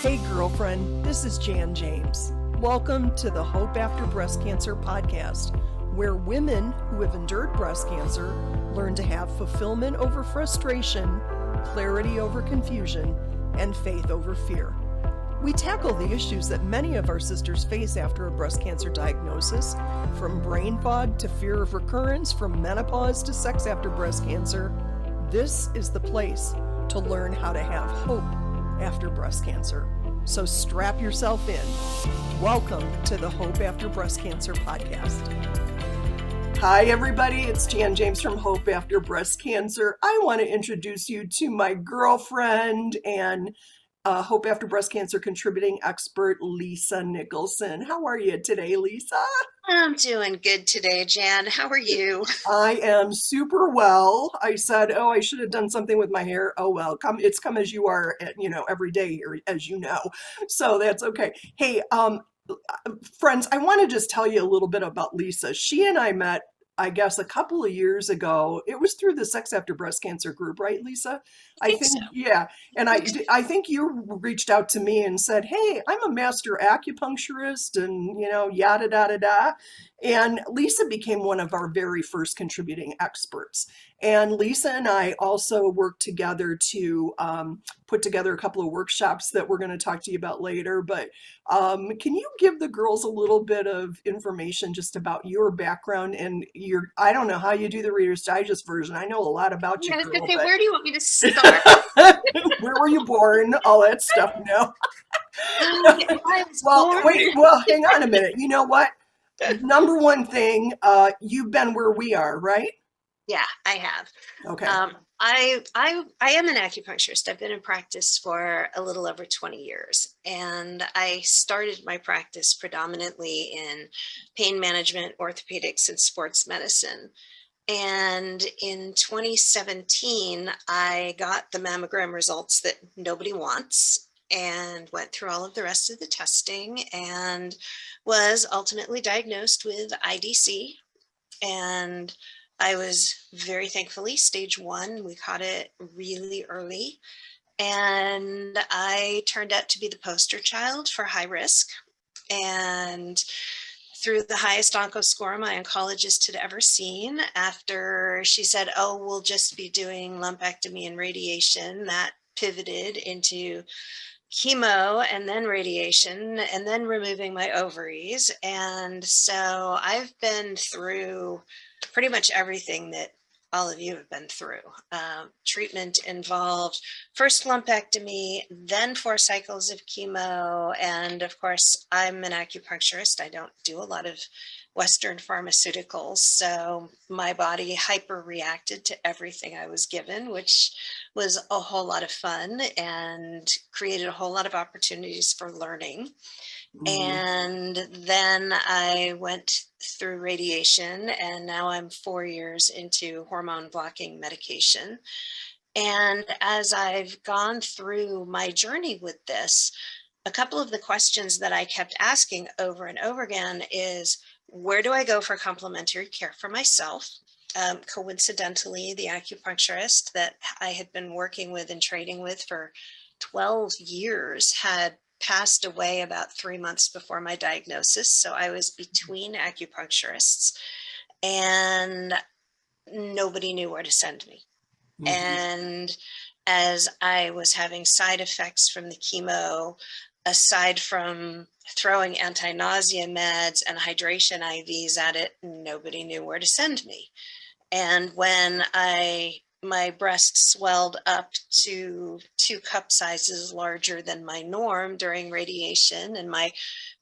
Hey girlfriend, this is Jan James. Welcome to the Hope After Breast Cancer podcast, where women who have endured breast cancer learn to have fulfillment over frustration, clarity over confusion, and faith over fear. We tackle the issues that many of our sisters face after a breast cancer diagnosis, from brain fog to fear of recurrence, from menopause to sex after breast cancer. This is the place to learn how to have hope after breast cancer. So strap yourself in. Welcome to the Hope After Breast Cancer podcast. Hi everybody, it's Jan James from Hope After Breast Cancer. I want to introduce you to my girlfriend and Hope After Breast Cancer contributing expert, Lisa Nicholson. How are you today, Lisa? I'm doing good today, Jan. How are you? I am super well. I said, oh, I should have done something with my hair. Oh, well, it's come as you are, every day here, as you know. So that's okay. Hey, friends, I want to just tell you a little bit about Lisa. She and I met, I guess, a couple of years ago. It was through the Sex After Breast Cancer group, right, Lisa? I think so. Yeah. And I think you reached out to me and said, hey, I'm a master acupuncturist and, yada, yada, yada. And Lisa became one of our very first contributing experts. And Lisa and I also worked together to put together a couple of workshops that we're going to talk to you about later. But can you give the girls a little bit of information just about your background and I don't know how you do the Reader's Digest version. I know a lot about you, I was going girl, to say, but where do you want me to start? where were you born? All that stuff. No. I was Well, born. wait, hang on a minute. You know what? Number one thing, you've been where we are, right? Yeah, I have. Okay. I am an acupuncturist. I've been in practice for a little over 20 years, and I started my practice predominantly in pain management, orthopedics, and sports medicine. And in 2017, I got the mammogram results that nobody wants and went through all of the rest of the testing and was ultimately diagnosed with IDC. And I was very thankfully stage 1. We caught it really early. And I turned out to be the poster child for high risk. And through the highest onco score my oncologist had ever seen, after she said, oh, we'll just be doing lumpectomy and radiation, that pivoted into chemo and then radiation and then removing my ovaries. And so I've been through pretty much everything that all of you have been through. Treatment involved first lumpectomy, then 4 cycles of chemo. And of course, I'm an acupuncturist. I don't do a lot of Western pharmaceuticals. So my body hyper reacted to everything I was given, which was a whole lot of fun and created a whole lot of opportunities for learning. And then I went through radiation, and now I'm 4 years into hormone blocking medication. And as I've gone through my journey with this, a couple of the questions that I kept asking over and over again is, where do I go for complementary care for myself? Coincidentally, the acupuncturist that I had been working with and training with for 12 years had passed away about 3 months before my diagnosis. So I was between acupuncturists and nobody knew where to send me. And as I was having side effects from the chemo, aside from throwing anti-nausea meds and hydration IVs at it, nobody knew where to send me. And when my breast swelled up to 2 cup sizes larger than my norm during radiation, and my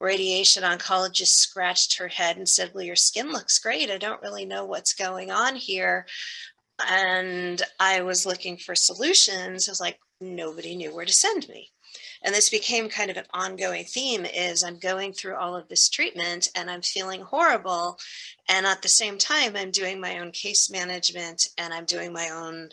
radiation oncologist scratched her head and said, well, your skin looks great. I don't really know what's going on here. And I was looking for solutions. I was like, nobody knew where to send me. And this became kind of an ongoing theme, is I'm going through all of this treatment and I'm feeling horrible. And at the same time, I'm doing my own case management and I'm doing my own,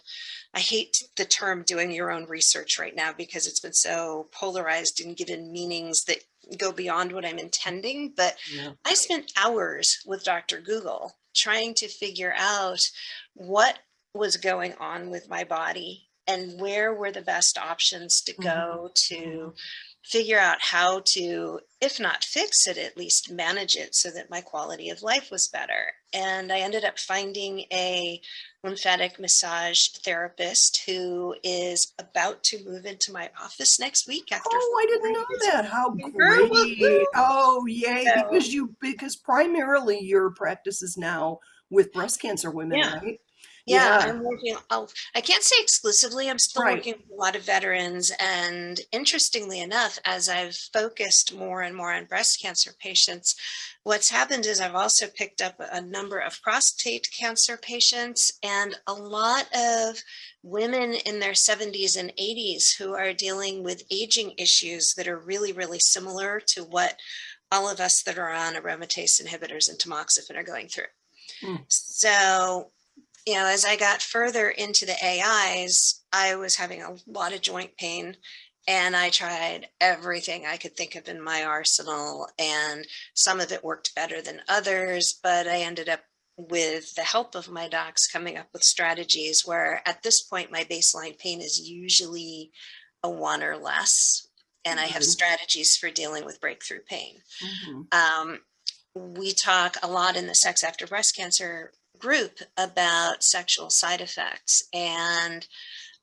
I hate the term doing your own research right now because it's been so polarized and given meanings that go beyond what I'm intending. But I spent hours with Dr. Google trying to figure out what was going on with my body and where were the best options to go to figure out how to, if not fix it, at least manage it so that my quality of life was better. And I ended up finding a lymphatic massage therapist who is about to move into my office next week after Oh, I 4 didn't know years that. How in her. great. Oh, yay. So, Because primarily your practice is now with breast cancer women, yeah. right? Yeah, Yeah, I'm working. I can't say exclusively. I'm still right. working with a lot of veterans. And interestingly enough, as I've focused more and more on breast cancer patients, what's happened is I've also picked up a number of prostate cancer patients and a lot of women in their 70s and 80s who are dealing with aging issues that are really, really similar to what all of us that are on aromatase inhibitors and tamoxifen are going through. Mm, So, as I got further into the AIs, I was having a lot of joint pain and I tried everything I could think of in my arsenal, and some of it worked better than others, but I ended up with the help of my docs coming up with strategies where at this point my baseline pain is usually a 1 or less, and I have good. strategies for dealing with breakthrough pain. Hmm. Um, we talk a lot in the Sex After Breast Cancer group about sexual side effects, and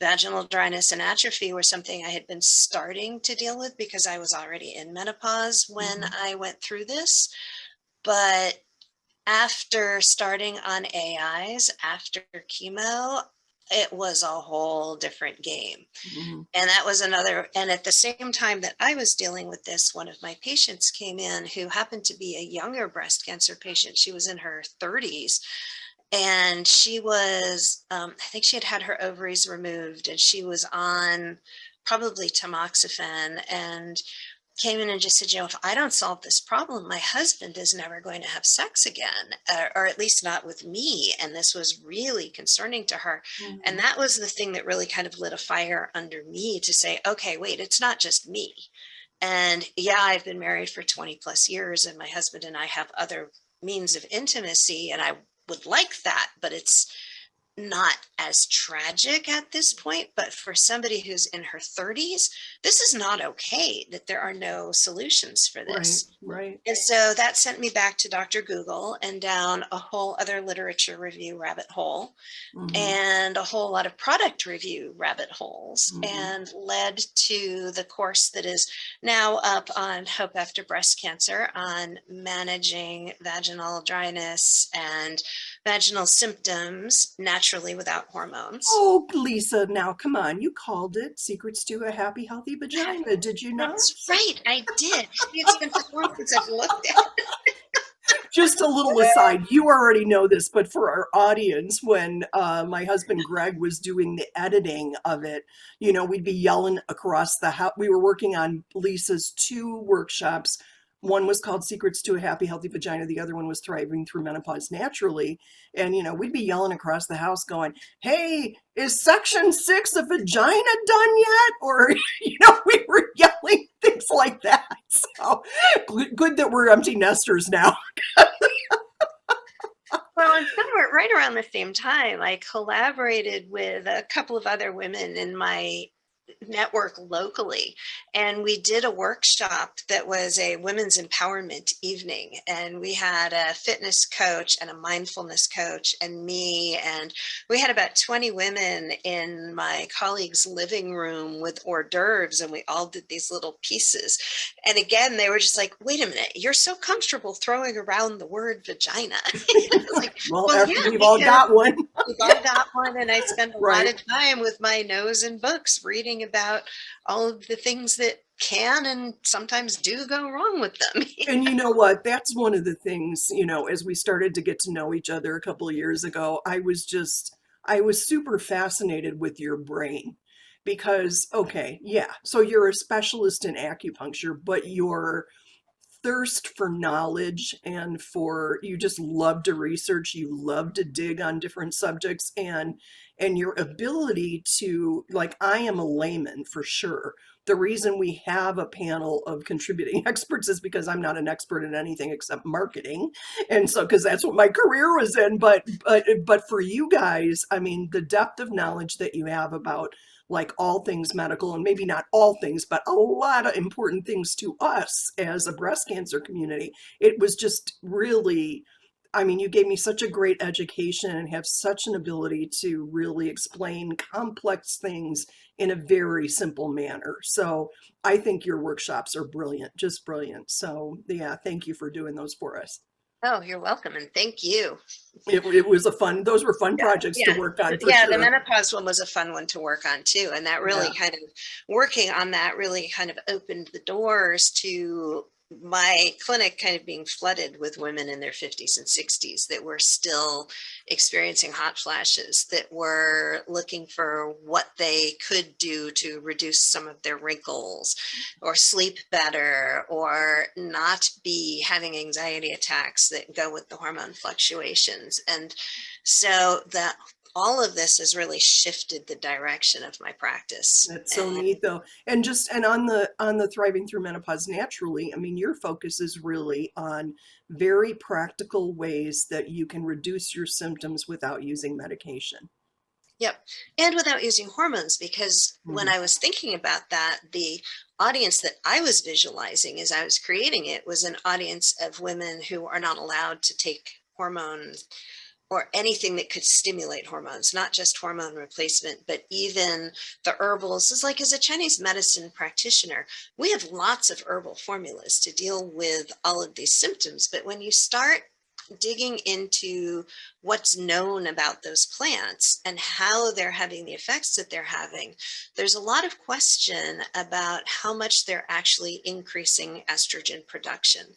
vaginal dryness and atrophy were something I had been starting to deal with because I was already in menopause when Hmm. I went through this. But after starting on AIs after chemo, it was a whole different game. Hmm. And that was another, and at the same time that I was dealing with this, one of my patients came in who happened to be a younger breast cancer patient. She was in her 30s, and she was, I think she had had her ovaries removed, and she was on probably tamoxifen, and came in and just said, if I don't solve this problem, my husband is never going to have sex again, or at least not with me. And this was really concerning to her. And Hmm. that was the thing that really kind of lit a fire under me to say, okay, wait, it's not just me. And yeah, I've been married for 20 plus years, and my husband and I have other means of intimacy, and I would like that, but it's not as tragic at this point. But for somebody who's in her 30s, this is not okay that there are no solutions for Right, this. right. And so that sent me back to Dr. Google and down a whole other literature review rabbit hole Hmm. and a whole lot of product review rabbit holes, Hmm. and led to the course that is now up on Hope After Breast Cancer on managing vaginal dryness and vaginal symptoms naturally without hormones. Oh, Lisa, now come on. You called it Secrets to a Happy, Healthy Vagina, did you not? That's right, I did. It's been so long since I've looked at it. Just a little aside, you already know this, but for our audience, when my husband Greg was doing the editing of it, we'd be yelling across the house. We were working on Lisa's two workshops. One was called Secrets to a Happy, Healthy Vagina. The other one was Thriving Through Menopause Naturally. And, we'd be yelling across the house going, hey, is section 6 of vagina done yet? Or, we were yelling things like that. So good that we're empty nesters now. Well, and somewhere right around the same time, I collaborated with a couple of other women in my network locally, and we did a workshop that was a women's empowerment evening, and we had a fitness coach and a mindfulness coach and me, and we had about 20 women in my colleague's living room with hors d'oeuvres, and we all did these little pieces. And again, they were just like, wait a minute, you're so comfortable throwing around the word vagina. I was like, Well, well, yeah, we've all because got one. we've all got one, and I spend a lot Right. of time with my nose in books reading about all of the things that can and sometimes do go wrong with them. And you know what? That's one of the things, as we started to get to know each other a couple of years ago, I was super fascinated with your brain because, okay, yeah, so you're a specialist in acupuncture, but your thirst for knowledge and for you just love to research, you love to dig on different subjects, and your ability to, like, I am a layman for sure. The reason we have a panel of contributing experts is because I'm not an expert in anything except marketing, and so because that's what my career was in. But for you guys, I mean, the depth of knowledge that you have about like all things medical, and maybe not all things, but a lot of important things to us as a breast cancer community. It was just really, I mean, you gave me such a great education and have such an ability to really explain complex things in a very simple manner. So I think your workshops are brilliant, just brilliant. So yeah, thank you for doing those for us. Oh, you're welcome, and thank you. It was a fun, those were fun Yeah, projects to yeah, work on for yeah. The sure. menopause one was a fun one to work on too, and that really Yeah. kind of working on that really kind of opened the doors to my clinic kind of being flooded with women in their 50s and 60s that were still experiencing hot flashes, that were looking for what they could do to reduce some of their wrinkles or sleep better or not be having anxiety attacks that go with the hormone fluctuations. And so that all of this has really shifted the direction of my practice. That's so And neat though. And just and on the thriving through menopause naturally, I mean your focus is really on very practical ways that you can reduce your symptoms without using medication. yep. And without using hormones, because when Mhm. I was thinking about that, the audience that I was visualizing as I was creating it was an audience of women who are not allowed to take hormones or anything that could stimulate hormones, not just hormone replacement, but even the herbals. It's like, as a Chinese medicine practitioner, we have lots of herbal formulas to deal with all of these symptoms. But when you start digging into what's known about those plants and how they're having the effects that they're having, there's a lot of question about how much they're actually increasing estrogen production.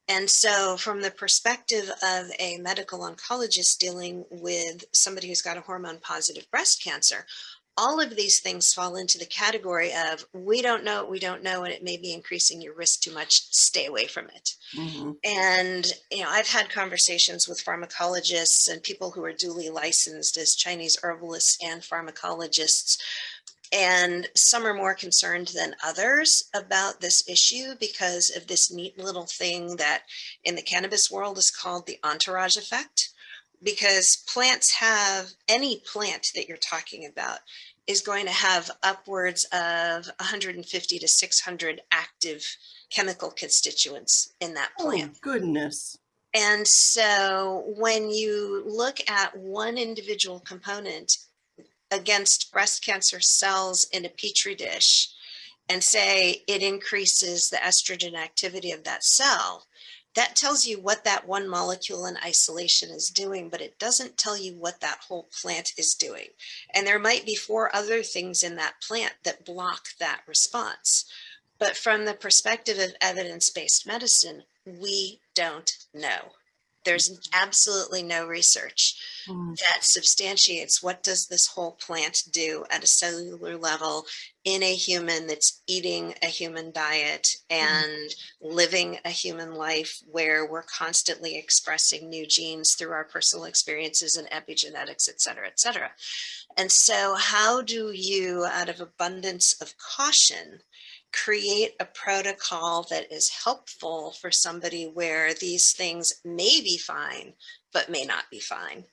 And so, from the perspective of a medical oncologist dealing with somebody who's got a hormone positive breast cancer, all of these things fall into the category of we don't know, and it may be increasing your risk too much. Stay away from it. Mhm. And, I've had conversations with pharmacologists and people who are duly licensed as Chinese herbalists and pharmacologists, and some are more concerned than others about this issue because of this neat little thing that in the cannabis world is called the entourage effect. Because plants have, any plant that you're talking about is going to have upwards of 150 to 600 active chemical constituents in that plant. Oh, goodness. And so when you look at one individual component against breast cancer cells in a petri dish and say it increases the estrogen activity of that cell, that tells you what that one molecule in isolation is doing, but it doesn't tell you what that whole plant is doing. And there might be 4 other things in that plant that block that response. But from the perspective of evidence-based medicine, we don't know. There's absolutely no research Mm. that substantiates what does this whole plant do at a cellular level in a human that's eating a human diet Mm. and living a human life where we're constantly expressing new genes through our personal experiences and epigenetics, et cetera, et cetera. And so how do you, out of abundance of caution, create a protocol that is helpful for somebody where these things may be fine, but may not be fine?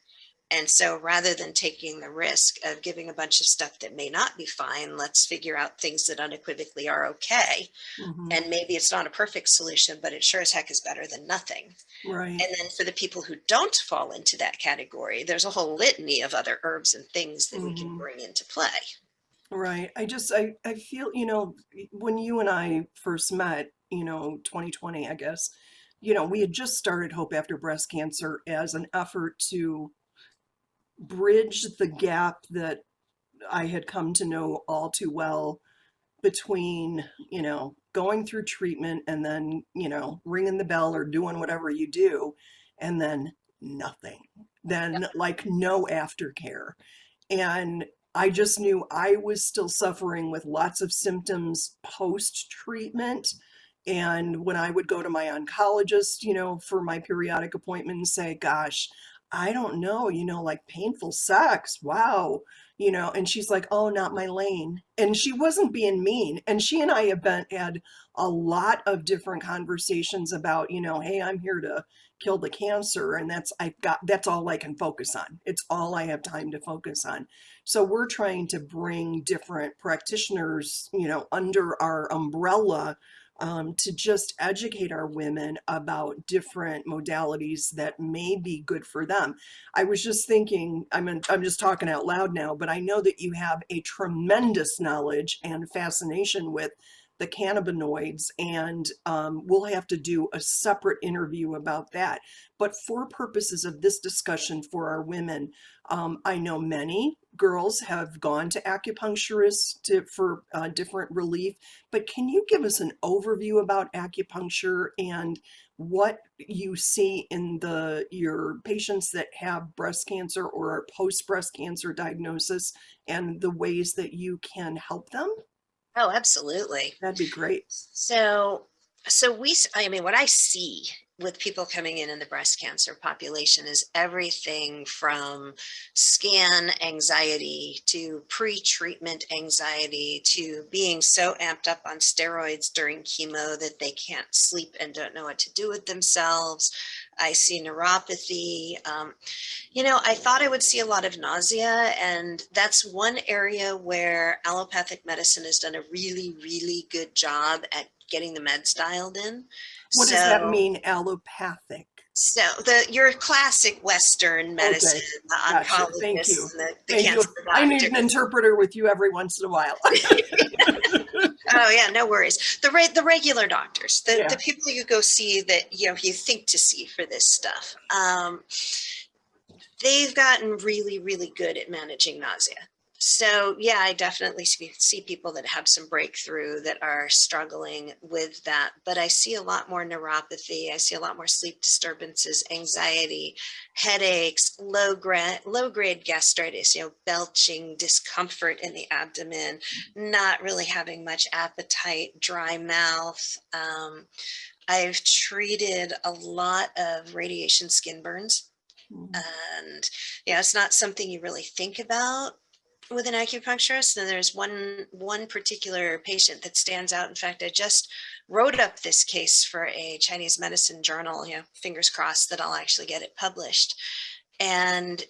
And so rather than taking the risk of giving a bunch of stuff that may not be fine, let's figure out things that unequivocally are okay. Mhm. And maybe it's not a perfect solution, but it sure as heck is better than nothing. Right. And then for the people who don't fall into that category, there's a whole litany of other herbs and things that we can Mhm. bring into play. Right. I feel, when you and I first met, 2020, I guess, we had just started Hope After Breast Cancer as an effort to bridge the gap that I had come to know all too well between, going through treatment and then, ringing the bell or doing whatever you do, and then nothing. Then, like, no aftercare. And I just knew I was still suffering with lots of symptoms post treatment. And when I would go to my oncologist, for my periodic appointment and say, gosh, I don't know, like painful sex, wow, and she's like, oh, not my lane. And she wasn't being mean. And she and I have had a lot of different conversations about, hey, I'm here to kill the cancer. And that's all I can focus on. It's all I have time to focus on. So we're trying to bring different practitioners, under our umbrella, to just educate our women about different modalities that may be good for them. I was just thinking, I'm just talking out loud now, but I know that you have a tremendous knowledge and fascination with the cannabinoids, and we'll have to do a separate interview about that. But for purposes of this discussion for our women, I know many girls have gone to acupuncturists for different relief, but can you give us an overview about acupuncture and what you see in your patients that have breast cancer or are post breast cancer diagnosis and the ways that you can help them? Oh, absolutely. That'd be great. So, I mean, what I see with people coming in the breast cancer population is everything from scan anxiety to pre-treatment anxiety to being so amped up on steroids during chemo that they can't sleep and don't know what to do with themselves. I see neuropathy. I thought I would see a lot of nausea, and that's one area where allopathic medicine has done a really, really good job at getting the meds dialed in. What does that So, mean, allopathic? your classic Western medicine, Okay, the gotcha. Thank oncologists you. and the Thank you. cancer I need an doctors. interpreter with you every once in a while. Oh yeah, no worries. The regular doctors, the Yeah. people you go see that you think to see for this stuff. They've gotten really, really good at managing nausea. So yeah, I definitely see people that have some breakthrough that are struggling with that. But I see a lot more neuropathy. I see a lot more sleep disturbances, anxiety, headaches, low grade gastritis, belching, discomfort in the abdomen, not really having much appetite, dry mouth. I've treated a lot of radiation skin burns, Mm. and it's not something you really think about with an acupuncturist. And there's one particular patient that stands out. In fact, I just wrote up this case for a Chinese medicine journal, fingers crossed that I'll actually get it published. And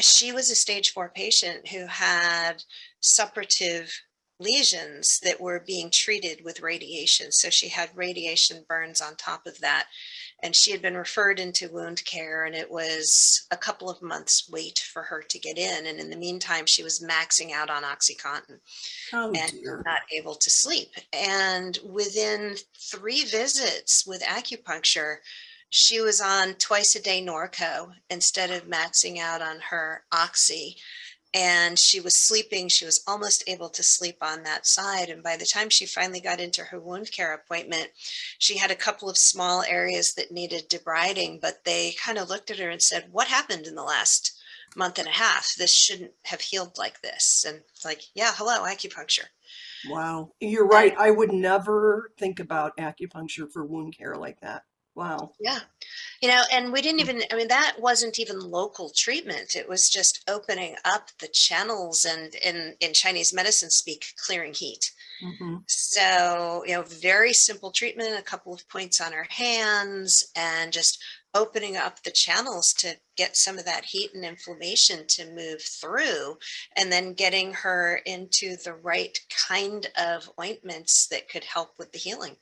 she was a stage 4 patient who had suppurative lesions that were being treated with radiation. So she had radiation burns on top of that. And she had been referred into wound care, and it was a couple of months wait for her to get in. And in the meantime, she was maxing out on OxyContin Oh and dear. not able to sleep. And within 3 visits with acupuncture, she was on twice a day Norco instead of maxing out on her Oxy. And she was sleeping. She was almost able to sleep on that side. And by the time she finally got into her wound care appointment, she had a couple of small areas that needed debriding, but they kind of looked at her and said, what happened in the last month and a half? This shouldn't have healed like this. And it's like, yeah, hello, acupuncture. Wow. You're And right. I would never think about acupuncture for wound care like that. Wow. yeah, and we didn't even, I mean, that wasn't even local treatment. It was just opening up the channels and in Chinese medicine speak, clearing heat. Mm-hmm. So, very simple treatment, a couple of points on her hands, and just opening up the channels to get some of that heat and inflammation to move through, and then getting her into the right kind of ointments that could help with the healing.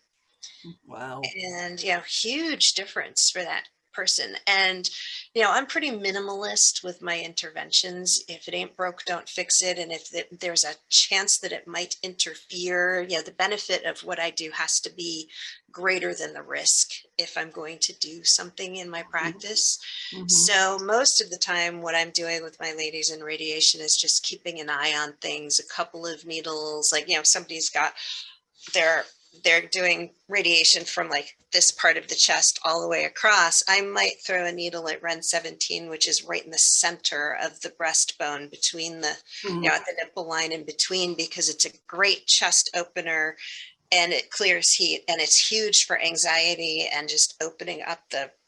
Wow. And huge difference for that person. And I'm pretty minimalist with my interventions. If it ain't broke, don't fix it. And if there's a chance that it might interfere, the benefit of what I do has to be greater than the risk if I'm going to do something in my practice. Mm-hmm. So most of the time what I'm doing with my ladies in radiation is just keeping an eye on things, a couple of needles, like somebody's got their they're doing radiation from like this part of the chest all the way across, I might throw a needle at Ren 17, which is right in the center of the breastbone between Mm-hmm. at the nipple line in between, because it's a great chest opener and it clears heat, and it's huge for anxiety and just opening up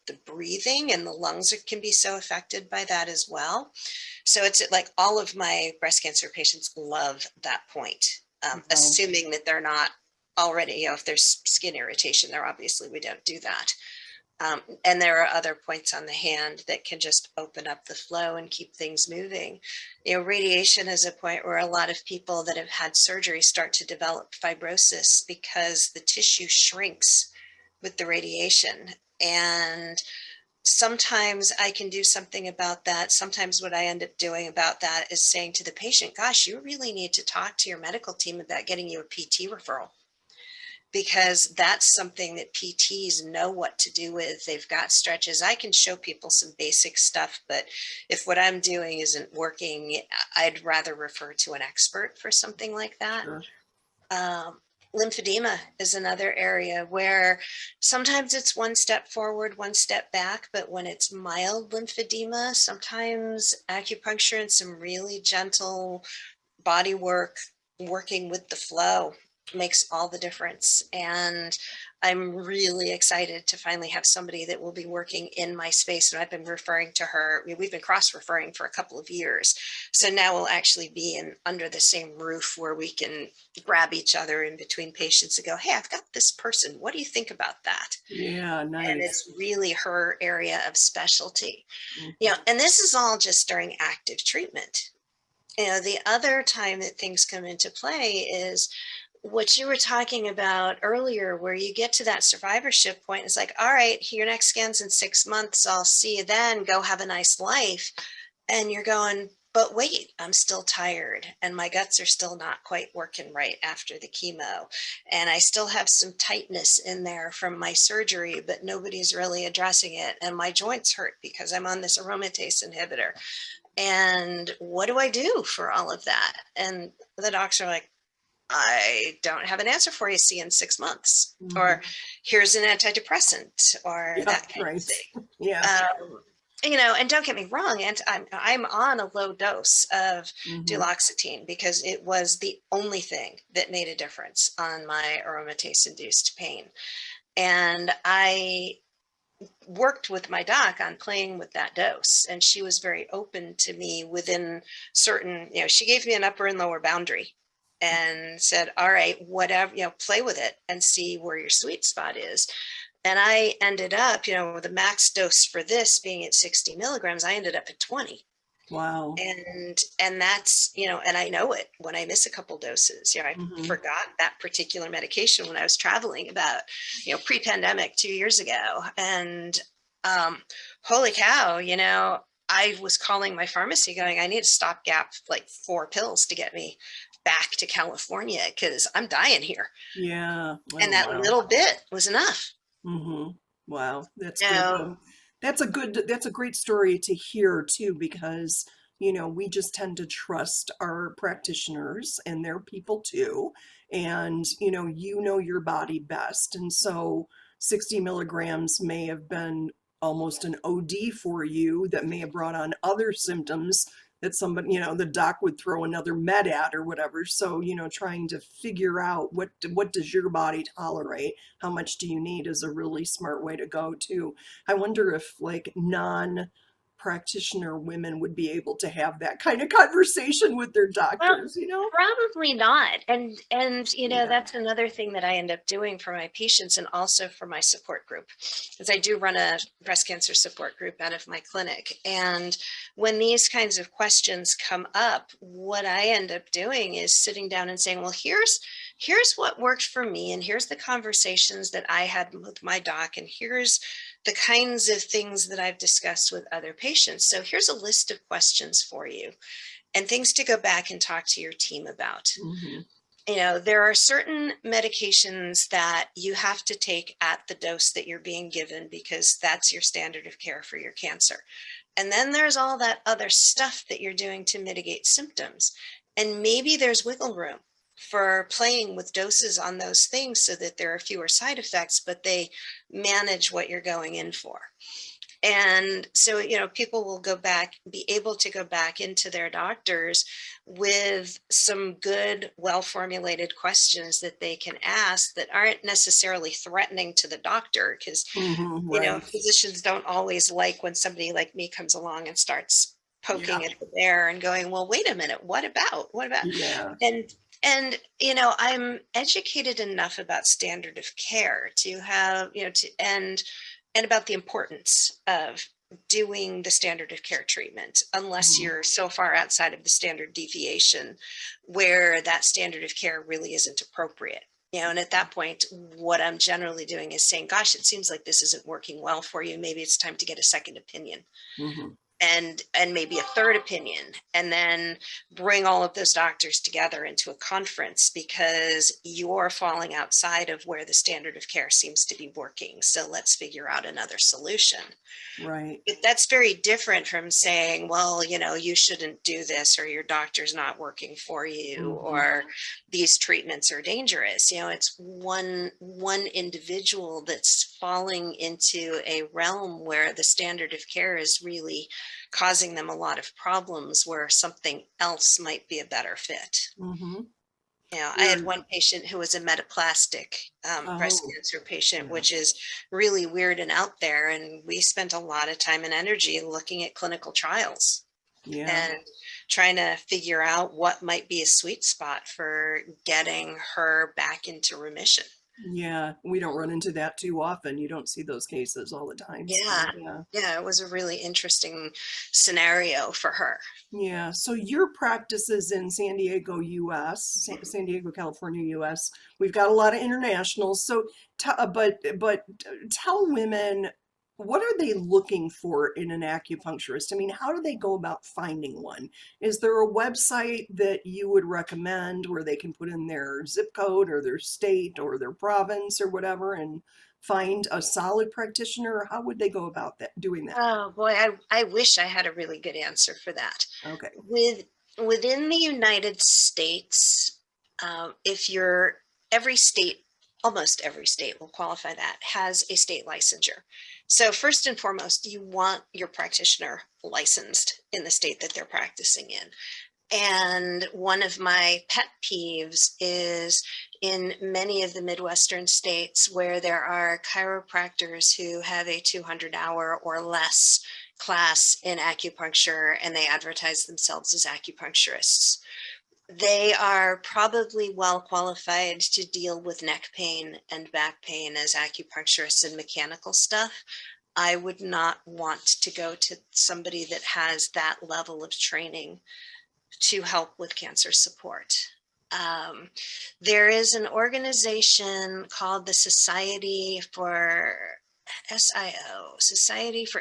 the breathing, and the lungs can be so affected by that as well. So it's like all of my breast cancer patients love that point, Wow. assuming that they're not already, if there's skin irritation there, obviously we don't do that. And there are other points on the hand that can just open up the flow and keep things moving. Radiation is a point where a lot of people that have had surgery start to develop fibrosis because the tissue shrinks with the radiation. And sometimes I can do something about that. Sometimes what I end up doing about that is saying to the patient, gosh, you really need to talk to your medical team about getting you a PT referral, because that's something that PTs know what to do with. They've got stretches. I can show people some basic stuff, but if what I'm doing isn't working, I'd rather refer to an expert for something like that. Sure. Lymphedema is another area where sometimes it's one step forward, one step back, but when it's mild lymphedema, sometimes acupuncture and some really gentle body work, working with the flow, makes all the difference. And I'm really excited to finally have somebody that will be working in my space. And I've been referring to her. We've been cross-referring for a couple of years. So now we'll actually be under the same roof where we can grab each other in between patients and go, hey, I've got this person. What do you think about that? Yeah, And nice. it's really her area of specialty. Mhm. And this is all just during active treatment. The other time that things come into play is what you were talking about earlier, where you get to that survivorship point. It's like, all right, your next scan's in 6 months. I'll see you then. Go have a nice life. And you're going, but wait, I'm still tired and my guts are still not quite working right after the chemo. And I still have some tightness in there from my surgery, but nobody's really addressing it. And my joints hurt because I'm on this aromatase inhibitor. And what do I do for all of that? And the docs are like, I don't have an answer for you. See you in 6 months. Or Mhm. here's an antidepressant, or Yeah, that kind of right. thing. Yeah. And don't get me wrong, and I'm on a low dose of Hmm. duloxetine because it was the only thing that made a difference on my aromatase induced pain. And I worked with my doc on playing with that dose, and she was very open to me within certain, she gave me an upper and lower boundary and said, all right, whatever, play with it and see where your sweet spot is. And I ended up, with the max dose for this being at 60 milligrams, I ended up at 20. Wow. And that's, and I know it when I miss a couple doses. I Hmm. forgot that particular medication when I was traveling about, pre-pandemic 2 years ago. And holy cow, I was calling my pharmacy going, I need a stopgap, like 4 pills to get me back to California because I'm dying here. Yeah. And Oh, that wow. little bit was enough. Hmm. Wow. That's good. So That's a great story to hear too, because, we just tend to trust our practitioners and they're people too. And, you know your body best. And so 60 milligrams may have been almost an OD for you that may have brought on other symptoms that somebody, the doc would throw another med at or whatever. So, trying to figure out what does your body tolerate, how much do you need, is a really smart way to go too. I wonder if like non practitioner women would be able to have that kind of conversation with their well, doctors. probably not. And Yeah. that's another thing that I end up doing for my patients and also for my support group. Is I do run a breast cancer support group out of my clinic. And when these kinds of questions come up, what I end up doing is sitting down and saying, well, here's what worked for me, and here's the conversations that I had with my doc, and here's the kinds of things that I've discussed with other patients. So here's a list of questions for you and things to go back and talk to your team about. Hmm. There are certain medications that you have to take at the dose that you're being given because that's your standard of care for your cancer. And then there's all that other stuff that you're doing to mitigate symptoms. And maybe there's wiggle room for playing with doses on those things so that there are fewer side effects, but they manage what you're going in for. And so, people will be able to go back into their doctors with some good, well-formulated questions that they can ask that aren't necessarily threatening to the doctor. Because, Right. physicians don't always like when somebody like me comes along and starts Yeah. poking at the bear and going, well, wait a minute, what about? Yeah. And I'm educated enough about standard of care to have, and about the importance of doing the standard of care treatment, unless Mhm. you're so far outside of the standard deviation where that standard of care really isn't appropriate. And at that point, what I'm generally doing is saying, gosh, it seems like this isn't working well for you. Maybe it's time to get a second opinion, Mhm. and maybe a third opinion, and then bring all of those doctors together into a conference, because you're falling outside of where the standard of care seems to be working. So let's figure out another solution. Right. But that's very different from saying, well, you shouldn't do this, or your doctor's not working for you, Mhm. or these treatments are dangerous. It's one individual that's falling into a realm where the standard of care is really causing them a lot of problems, where something else might be a better fit. Mhm. I had You're one patient who was a metaplastic breast oh, cancer patient, yeah. which is really weird and out there. And we spent a lot of time and energy looking at clinical trials Yeah. and trying to figure out what might be a sweet spot for getting her back into remission. Yeah. We don't run into that too often. You don't see those cases all the time. So, Yeah. yeah. Yeah, it was a really interesting scenario for her. Yeah. So your practice is in San Diego, US, San Diego, California, US. We've got a lot of internationals. So, tell women, what are they looking for in an acupuncturist? I mean, how do they go about finding one? Is there a website that you would recommend where they can put in their zip code or their state or their province or whatever and find a solid practitioner? How would they go about that, doing that? Oh boy, I wish I had a really good answer for that. Okay. With Within the United States, if you're every state, almost every state will qualify, that has a state licensure. So first and foremost, you want your practitioner licensed in the state that they're practicing in. And one of my pet peeves is in many of the Midwestern states where there are chiropractors who have a 200-hour or less class in acupuncture, and they advertise themselves as acupuncturists. They are probably well qualified to deal with neck pain and back pain as acupuncturists and mechanical stuff. I would not want to go to somebody that has that level of training to help with cancer support. Um, there is an organization called the Society for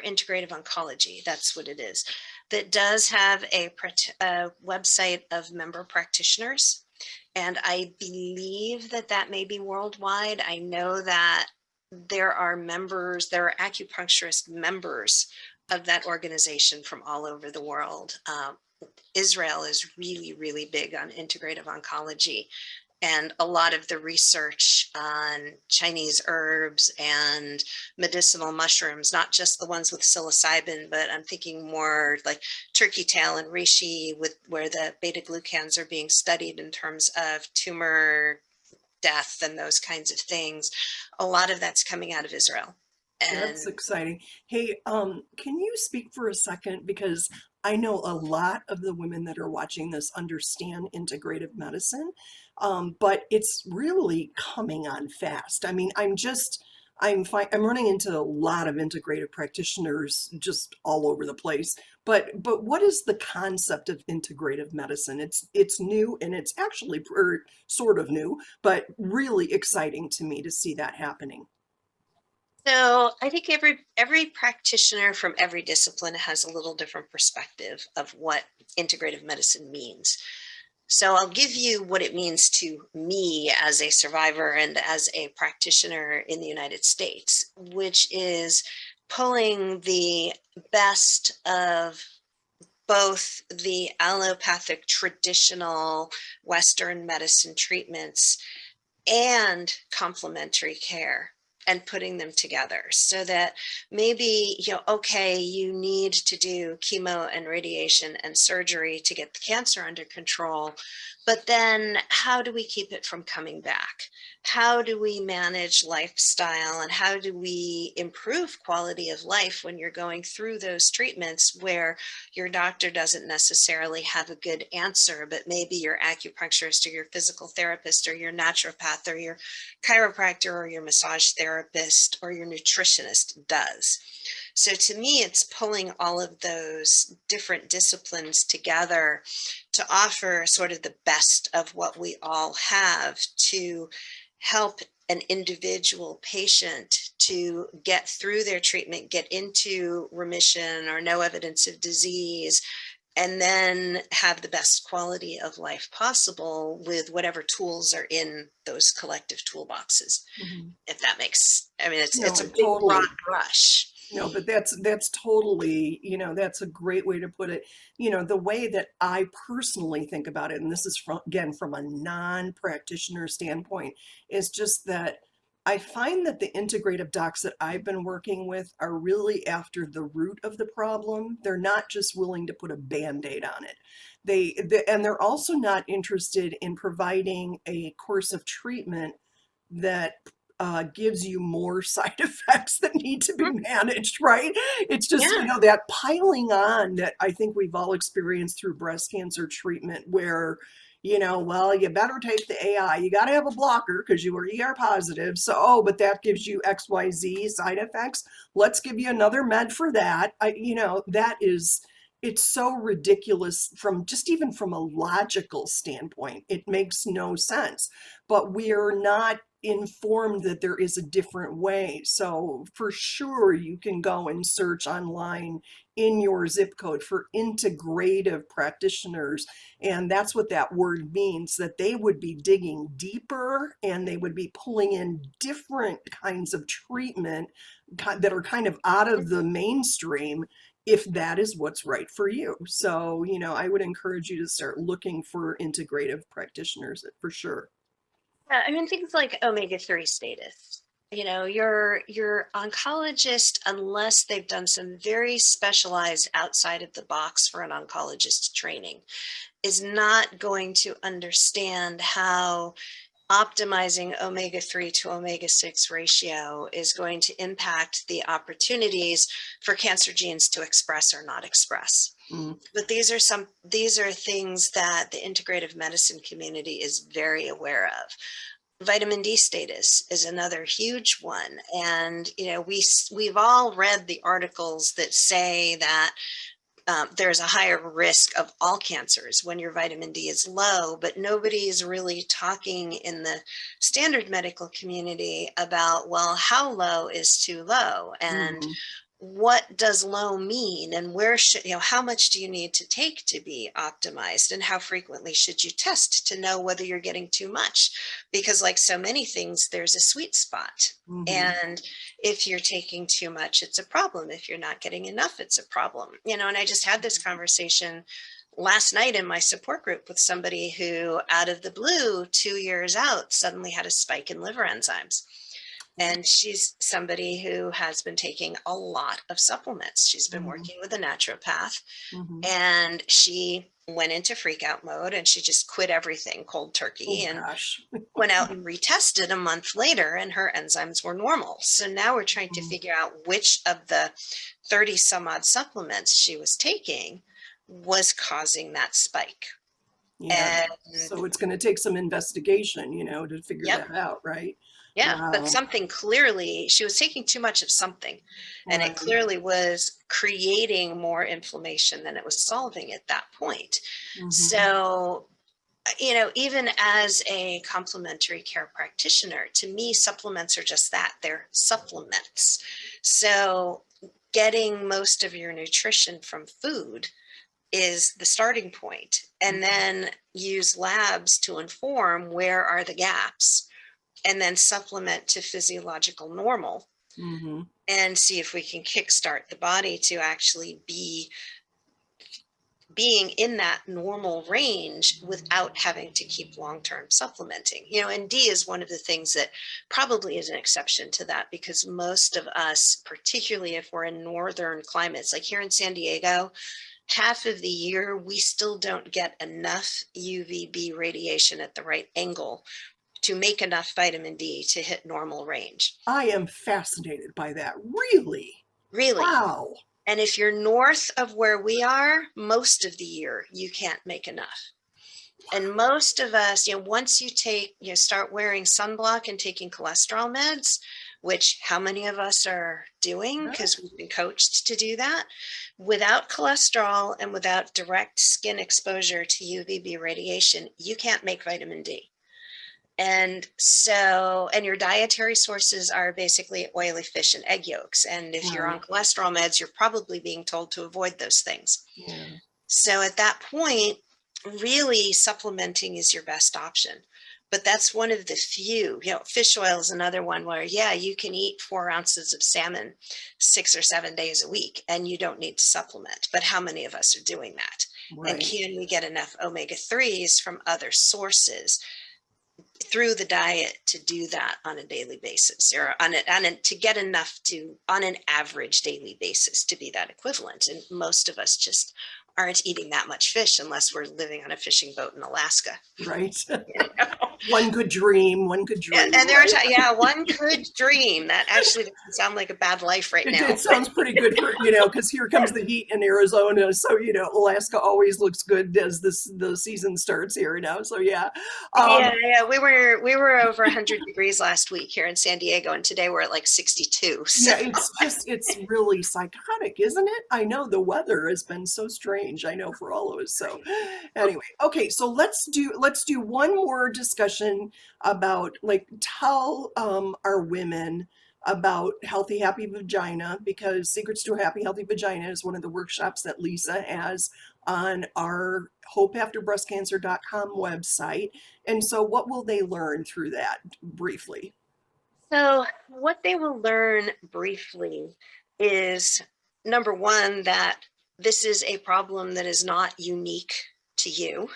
Integrative Oncology. That's what it is. That does have a website of member practitioners. And I believe that may be worldwide. I know that there are acupuncturist members of that organization from all over the world. Israel is really, really big on integrative oncology. And a lot of the research on Chinese herbs and medicinal mushrooms, not just the ones with psilocybin, but I'm thinking more like turkey tail and reishi, with where the beta glucans are being studied in terms of tumor death and those kinds of things. A lot of that's coming out of Israel. That's And exciting. Hey, can you speak for a second? Because I know a lot of the women that are watching this understand integrative medicine, but it's really coming on fast. I mean, I'm running into a lot of integrative practitioners just all over the place. But what is the concept of integrative medicine? It's new and it's actually sort of new, but really exciting to me to see that happening. so I think every practitioner from every discipline has a little different perspective of what integrative medicine means. So I'll give you what it means to me as a survivor and as a practitioner in the United States, which is pulling the best of both the allopathic traditional Western medicine treatments and complementary care and putting them together so that maybe, okay, you need to do chemo and radiation and surgery to get the cancer under control. But then how do we keep it from coming back? How do we manage lifestyle, and how do we improve quality of life when you're going through those treatments where your doctor doesn't necessarily have a good answer, but maybe your acupuncturist or your physical therapist or your naturopath or your chiropractor or your massage therapist or your nutritionist does. So to me, it's pulling all of those different disciplines together to offer sort of the best of what we all have to help an individual patient to get through their treatment, get into remission or no evidence of disease, and then have the best quality of life possible with whatever tools are in those collective toolboxes. If that makes, I mean, it's No, a big broad totally. brush. No, but that's totally, that's a great way to put it. The way that I personally think about it, and this is from, again, from a non-practitioner standpoint, is just that I find that the integrative docs that I've been working with are really after the root of the problem. They're not just willing to put a Band-Aid on it. And they're also not interested in providing a course of treatment that gives you more side effects that need to be Mhm. managed, right? It's just, Yeah. that piling on that I think we've all experienced through breast cancer treatment where, well, you better take the AI. You got to have a blocker because you were ER positive. So, oh, but that gives you XYZ side effects. Let's give you another med for that. That is, it's so ridiculous from just even from a logical standpoint. It makes no sense. But we are not informed that there is a different way. So for sure, you can go and search online in your zip code for integrative practitioners. And that's what that word means, that they would be digging deeper and they would be pulling in different kinds of treatment that are kind of out of the mainstream if that is what's right for you. So, I would encourage you to start looking for integrative practitioners for sure. I mean, things like omega-3 status. Your oncologist, unless they've done some very specialized outside of the box for an oncologist training, is not going to understand how optimizing omega-3 to omega-6 ratio is going to impact the opportunities for cancer genes to express or not express. Mm. But these are things that the integrative medicine community is very aware of. Vitamin D status is another huge one. And, we've all read the articles that say that there's a higher risk of all cancers when your vitamin D is low, but nobody is really talking in the standard medical community about, well, how low is too low? And Mhm. what does low mean, and where should, how much do you need to take to be optimized, and how frequently should you test to know whether you're getting too much? Because like so many things, there's a sweet spot. Mhm. And if you're taking too much, it's a problem. If you're not getting enough, it's a problem. And I just had this conversation last night in my support group with somebody who, out of the blue, 2 years out, suddenly had a spike in liver enzymes. Yeah. And she's somebody who has been taking a lot of supplements. She's been Mhm. working with a naturopath, Mhm. and she went into freak out mode and she just quit everything cold Oh turkey and gosh. went out and retested a month later, and her enzymes were normal. So now we're trying to Mhm. figure out which of the 30 some odd supplements she was taking was causing that spike. Yeah. And So it's going to take some investigation, to figure yep, that out, right? yeah, but Wow. something clearly, she was taking too much of something, and it Right. clearly was creating more inflammation than it was solving at that point. Mhm. So, even as a complementary care practitioner, to me, supplements are just that, they're supplements. So, getting most of your nutrition from food is the starting point, and Mhm. then use labs to inform where are the gaps, and then supplement to physiological normal Mhm. and see if we can kickstart the body to actually be being in that normal range without having to keep long-term supplementing. And D is one of the things that probably is an exception to that, because most of us, particularly if we're in northern climates, like here in San Diego, half of the year we still don't get enough UVB radiation at the right angle to make enough vitamin D to hit normal range. I am fascinated by that. Really? Really. Wow. And if you're north of where we are, most of the year you can't make enough. And most of us, once you start wearing sunblock and taking cholesterol meds, which how many of us are doing No. because we've been coached to do that, without cholesterol and without direct skin exposure to UVB radiation, you can't make vitamin D. And your dietary sources are basically oily fish and egg yolks. And if you're Right. on cholesterol meds, you're probably being told to avoid those things. Yeah. So at that point, really supplementing is your best option. But that's one of the few, fish oil is another one where, yeah, you can eat 4 ounces of salmon 6 or 7 days a week and you don't need to supplement. But how many of us are doing that? And Right. can we get enough omega-3s from other sources through the diet to do that on a daily basis, or to get enough to on an average daily basis to be that equivalent? And most of us just aren't eating that much fish unless we're living on a fishing boat in Alaska. Right. You know? One could dream. One could dream. And there are Right. one could dream. That actually doesn't sound like a bad life right It now. sounds pretty good for, because here comes the heat in Arizona. So, Alaska always looks good as the season starts here now. So, yeah. Yeah, Um, yeah, we were over 100 degrees last week here in San Diego, and today we're at like 62. So yeah, it's really psychotic, isn't it? I know the weather has been so strange. I know for all of us. So, anyway, okay. So let's do one more discussion about, like, tell our women about Healthy Happy Vagina, because Secrets to a Happy Healthy Vagina is one of the workshops that Lisa has on our hopeafterbreastcancer.com website. And so what will they learn through that briefly? So, what they will learn briefly is, number one, that this is a problem that is not unique to you.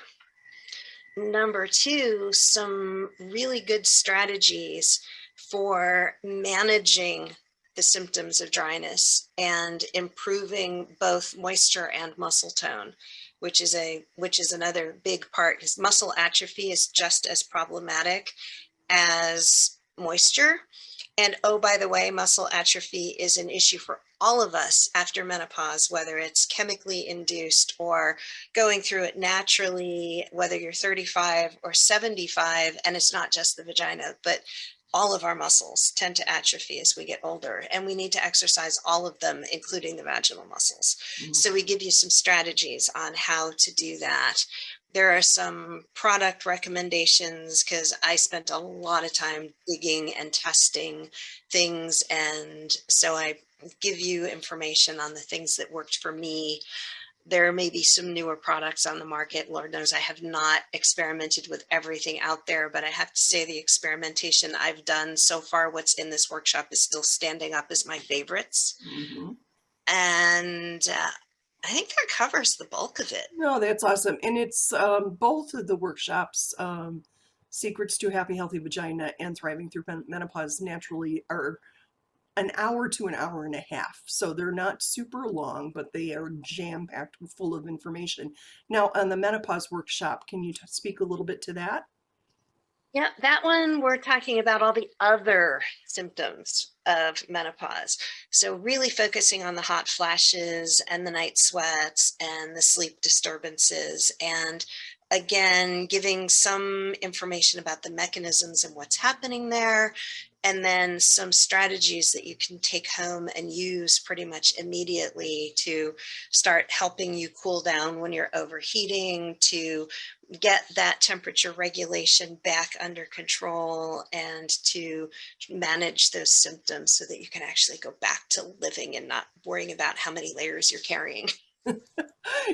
Number two, some really good strategies for managing the symptoms of dryness and improving both moisture and muscle tone, which is another big part, because muscle atrophy is just as problematic as moisture. And oh, by the way, muscle atrophy is an issue for all of us after menopause, whether it's chemically induced or going through it naturally, whether you're 35 or 75. And it's not just the vagina, but all of our muscles tend to atrophy as we get older, and we need to exercise all of them, including the vaginal muscles. Mhm. So we give you some strategies on how to do that. There are some product recommendations, because I spent a lot of time digging and testing things. And so I give you information on the things that worked for me. There may be some newer products on the market. Lord knows I have not experimented with everything out there, but I have to say the experimentation I've done so far, what's in this workshop, is still standing up as my favorites. Mhm. And I think that covers the bulk of it. No, that's awesome. And it's both of the workshops, Secrets to a Happy Healthy Vagina and Thriving Through Menopause Naturally, are an hour to an hour and a half. So they're not super long, but they are jam-packed full of information. Now, on the menopause workshop, can you speak a little bit to that? Yeah, that one we're talking about all the other symptoms of menopause. So really focusing on the hot flashes and the night sweats and the sleep disturbances, and again, giving some information about the mechanisms and what's happening there, and then some strategies that you can take home and use pretty much immediately to start helping you cool down when you're overheating, to get that temperature regulation back under control, and to manage those symptoms so that you can actually go back to living and not worrying about how many layers you're carrying.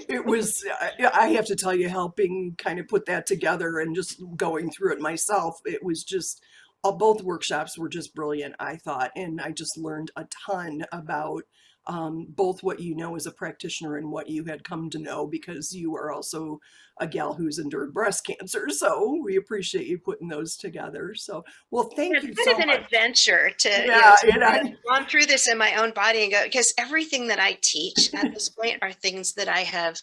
It was, I have to tell you, helping kind of put that together and just going through it myself, it was just, both workshops were just brilliant, I thought. And I just learned a ton about both what you know as a practitioner and what you had come to know, because you are also a gal who's endured breast cancer. So we appreciate you putting those together. So, well, thank you It's kind so of an much. adventure to, Yeah, and I've gone through this in my own body and go, because everything that I teach at this point are things that I have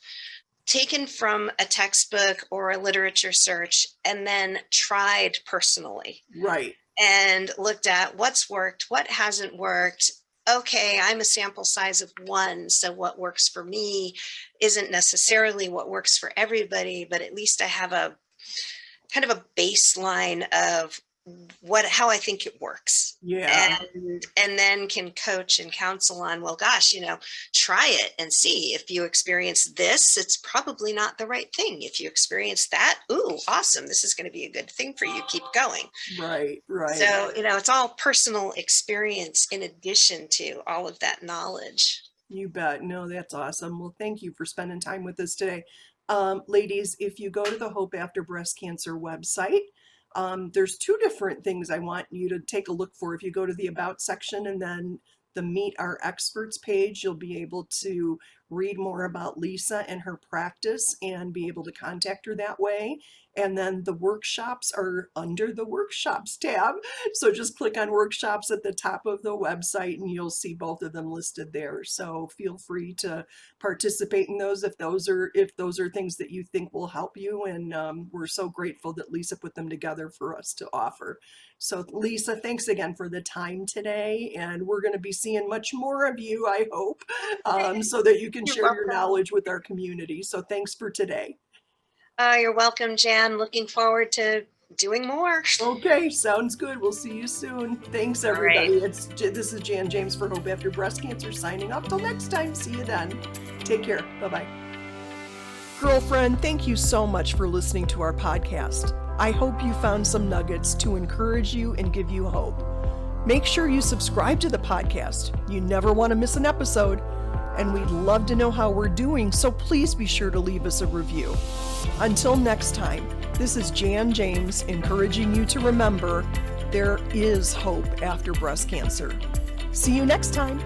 taken from a textbook or a literature search and then tried personally right. and looked at what's worked, what hasn't worked. Okay, I'm a sample size of one, so what works for me isn't necessarily what works for everybody, but at least I have a kind of a baseline of how I think it works. Yeah. And then can coach and counsel on, well, gosh, try it and see. If you experience this, it's probably not the right thing. If you experience that, ooh, awesome, this is going to be a good thing for you, keep going. Right, right. So it's all personal experience in addition to all of that knowledge. You bet. No, that's awesome. Well, thank you for spending time with us today. Ladies, if you go to the Hope After Breast Cancer website, there's two different things I want you to take a look for. If you go to the About section and then the Meet Our Experts page, you'll be able to read more about Lisa and her practice and be able to contact her that way. And then the workshops are under the Workshops tab. So just click on Workshops at the top of the website and you'll see both of them listed there. So feel free to participate in those if those are things that you think will help you. And we're so grateful that Lisa put them together for us to offer. So Lisa, thanks again for the time today. And we're going to be seeing much more of you, I hope, so that you can You're share your welcome. knowledge with our community. So thanks for today. You're welcome, Jan. Looking forward to doing more. Okay, sounds good. We'll see you soon. Thanks, All right. everybody. This is Jan James for Hope After Breast Cancer signing off. Till next time, see you then. Take care. Bye-bye. Girlfriend, thank you so much for listening to our podcast. I hope you found some nuggets to encourage you and give you hope. Make sure you subscribe to the podcast. You never want to miss an episode. And we'd love to know how we're doing, so please be sure to leave us a review. Until next time, this is Jan James encouraging you to remember there is hope after breast cancer. See you next time.